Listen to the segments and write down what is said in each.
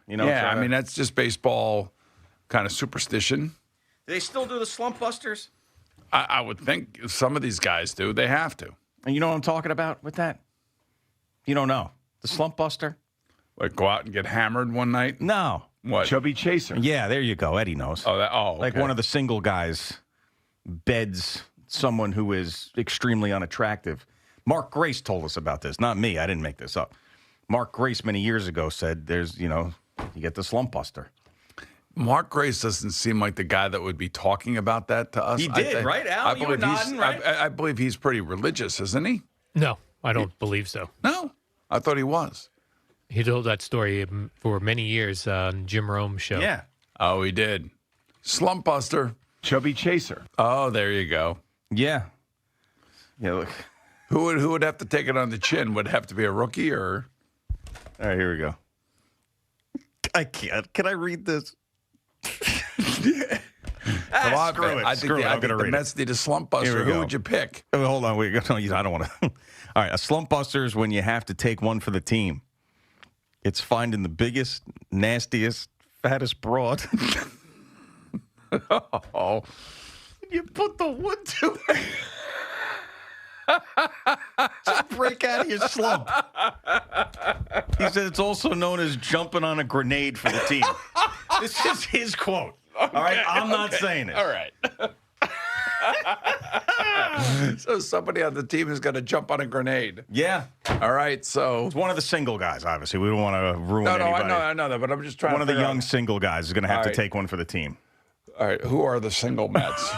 Yeah, I mean, that's just baseball kind of superstition. Do they still do the Slumpbusters? I would think some of these guys do. They have to. And you know what I'm talking about with that? You don't know. The Slumpbuster? Like go out and get hammered one night? No. What? Chubby chaser. Yeah, there you go. Eddie knows. Okay. Like one of the single guys beds someone who is extremely unattractive. Mark Grace told us about this, not me. I didn't make this up. Mark Grace many years ago said there's, you get the Slumpbuster. Mark Grace doesn't seem like the guy that would be talking about that to us. He did, right, Al? You were nodding, right? I believe he's pretty religious, isn't he? No, I don't believe so. No, I thought he was. He told that story for many years on Jim Rome's show. Yeah. Oh, he did. Slumpbuster. Chubby chaser. Oh, there you go. Yeah. Yeah, look. Who would have to take it on the chin? Would it have to be a rookie or? All right, here we go. I can't. Can I read this? Come on, screw man. it. I think I'm the gonna read Mets need a Slumpbuster. Here we Who go. would you pick? Oh, hold on. Wait. No, I don't want to. All right. A Slumpbuster is when you have to take one for the team. It's finding the biggest, nastiest, fattest broad. Oh. You put the wood to it. Just break out of your slump. He said it's also known as jumping on a grenade for the team. This is his quote. All right, I'm not saying it. All right. So somebody on the team is going to jump on a grenade. Yeah. All right, so. It's one of the single guys, obviously. We don't want to ruin No, anybody. I know that, but I'm just trying One to of the figure young out. single guys is going to have All to right. take one for the team. All right, who are the single Mets?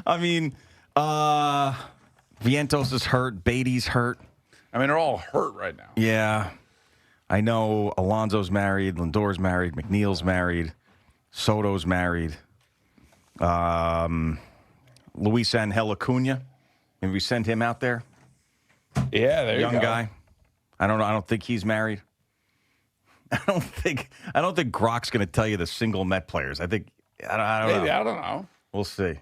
I mean, Vientos is hurt. Beatty's hurt. I mean, they're all hurt right now. Yeah. I know Alonso's married. Lindor's married. McNeil's married. Soto's married. Luis Angel Acuna. Maybe we send him out there. Yeah, there you go. Young guy. I don't know. I don't think he's married. I don't think Grok's going to tell you the single Met players. I don't Maybe, know. I don't know. We'll see.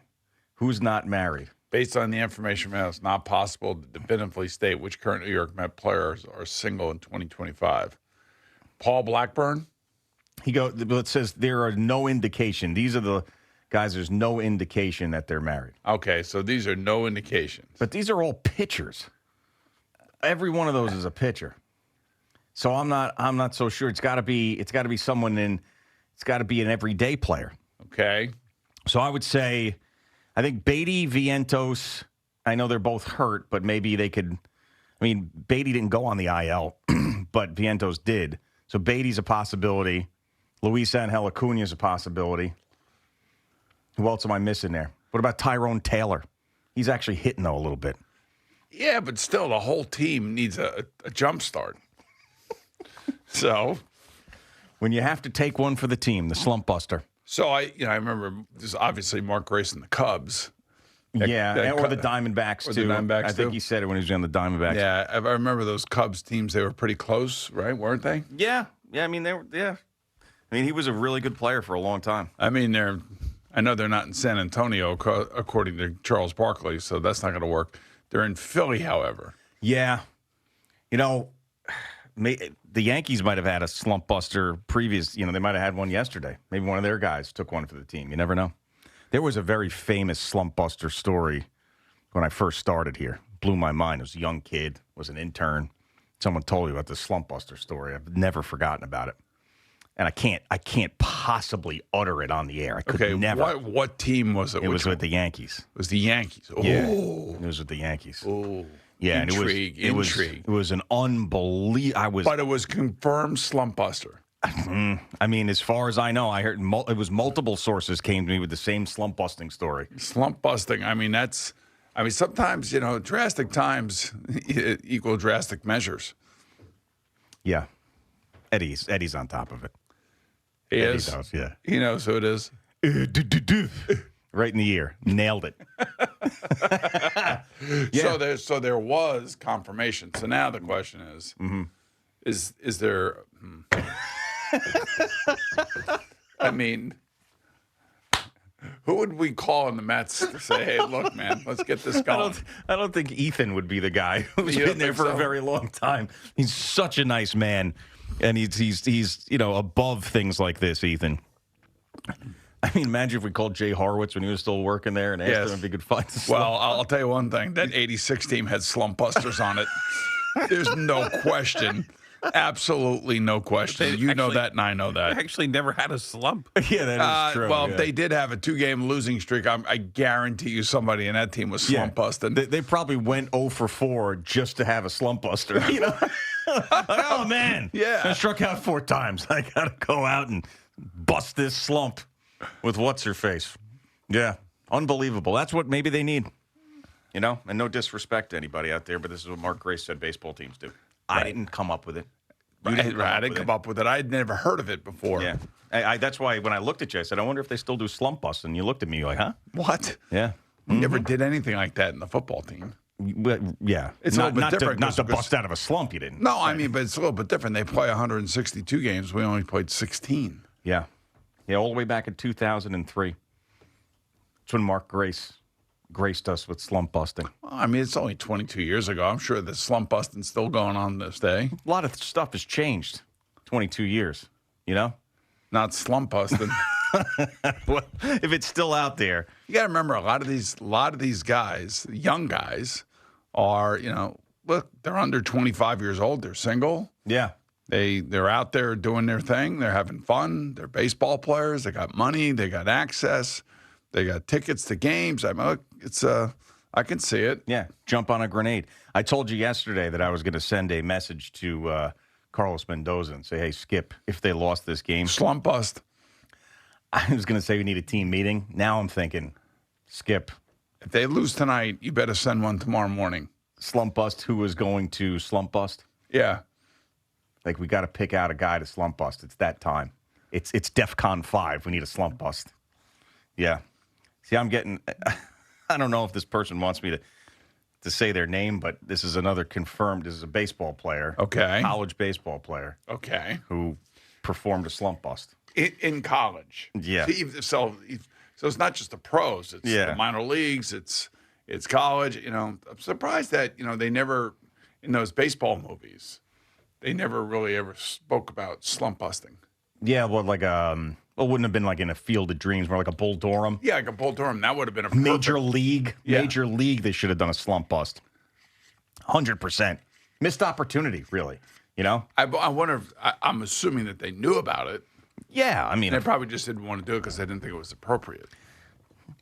Who's not married? Based on the information, man, it's not possible to definitively state which current New York Met players are single in 2025. Paul Blackburn? It says there are no indication. These are the guys, there's no indication that they're married. Okay, so these are no indications. But these are all pitchers. Every one of those is a pitcher. So I'm not so sure. It's got to be someone it's got to be an everyday player. Okay. So I would say, I think Beatty, Vientos, I know they're both hurt, but maybe they could. I mean, Beatty didn't go on the IL, but Vientos did. So Beatty's a possibility. Luis Angel Acuna is a possibility. Who else am I missing there? What about Tyrone Taylor? He's actually hitting, though, a little bit. Yeah, but still, the whole team needs a jump start. So, When you have to take one for the team, the Slumpbuster. so I remember this obviously Mark Grace and the Cubs. Or the Diamondbacks, Or the too. Diamondbacks, I think too? he said it when he was on the Diamondbacks. Yeah, I remember those Cubs teams. They were pretty close, right? Weren't they? Yeah. I mean, they were, yeah. I mean, he was a really good player for a long time. I mean, I know they're not in San Antonio, according to Charles Barkley, so that's not going to work. They're in Philly, however. Yeah. The Yankees might have had a slump buster previous. They might have had one yesterday. Maybe one of their guys took one for the team. You never know. There was a very famous slump buster story when I first started here. Blew my mind. I was a young kid, was an intern. Someone told me about this slump buster story. I've never forgotten about it. And I can't possibly utter it on the air. I could never. What team was it? It was with the Yankees. It was the Yankees. Oh. Yeah, it was with the Yankees. Oh. Yeah, Intrigue. It was an unbelievable. But it was confirmed Slumpbuster. I mean, as far as I know, I heard it was multiple sources came to me with the same slump busting story. Slump busting. I mean, sometimes, drastic times equal drastic measures. Yeah. Eddie's on top of it. He Eddie is. does, yeah. He knows who it is. Right in the ear. Nailed it. Yeah. So there was confirmation. So now the question is, is there? I mean, who would we call in the Mets to say, "Hey, look, man, let's get this going"? I don't think Ethan would be the guy who's You don't been there think for a so? very long time. He's such a nice man. And he's above things like this, Ethan. I mean, imagine if we called Jay Horwitz when he was still working there and asked him if he could find the slump. Well, I'll tell you one thing. That 86 team had Slumpbusters on it. There's no question. Absolutely no question. You know that, and I know that. I actually never had a slump. Yeah, that is true. Well, yeah. if they did have a 2-game losing streak, I guarantee you somebody in that team was slump busting. They probably went 0 for 4 just to have a slump buster. Oh, man. Yeah. I struck out 4 times. I got to go out and bust this slump with what's-her-face. Yeah. Unbelievable. That's what maybe they need. And no disrespect to anybody out there, but this is what Mark Grace said baseball teams do. I didn't come up with it. I didn't come up with it. I had never heard of it before. Yeah. That's why when I looked at you, I said, I wonder if they still do slump bust. And you looked at me like, huh? What? Yeah. We never did anything like that in the football team. But, yeah. It's a little bit different. Not to bust out of a slump, you didn't. No, I mean, but it's a little bit different. They play 162 games. We only played 16. Yeah. Yeah, all the way back in 2003. That's when Mark Grace graced us with slump busting. Well, I mean, it's only 22 years ago. I'm sure the slump busting's still going on this day. A lot of stuff has changed. 22 years, Not slump busting. Well, if it's still out there. You got to remember, a lot of these guys, young guys, are look, they're under 25 years old. They're single. Yeah. They're out there doing their thing. They're having fun. They're baseball players. They got money. They got access. They got tickets to games. I mean, look, I can see it. Yeah, jump on a grenade. I told you yesterday that I was going to send a message to Carlos Mendoza and say, hey, Skip, if they lost this game. Slump bust. I was going to say we need a team meeting. Now I'm thinking, Skip. If they lose tonight, you better send one tomorrow morning. Slump bust, who is going to slump bust? Yeah. Like, we got to pick out a guy to slump bust. It's that time. It's DEFCON 5. We need a slump bust. Yeah. See, I don't know if this person wants me to say their name, but this is another confirmed. This is a baseball player. Okay. College baseball player. Okay. Who performed a slump bust. In college. Yeah. So it's not just the pros. It's Yeah. the minor leagues. It's college. I'm surprised that, they never, in those baseball movies, they never really ever spoke about slump busting. Yeah, well, like it wouldn't have been like in a Field of Dreams, more like a Bull Durham. Yeah, like a Bull Durham. That would have been a Major League. Yeah. Major League, they should have done a slump bust. 100%. Missed opportunity, really. I wonder if, I'm assuming that they knew about it. Yeah, I mean. They probably just didn't want to do it because they didn't think it was appropriate.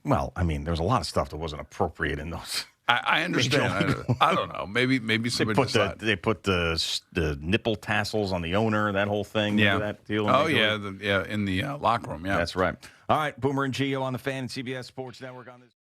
Well, I mean, there's a lot of stuff that wasn't appropriate in those. I understand. I don't know. Maybe somebody decided. They put the nipple tassels on the owner, that whole thing. Yeah. Remember that deal? Oh, yeah. In the locker room, yeah. That's right. All right, Boomer and Gio on the Fan and CBS Sports Network on this.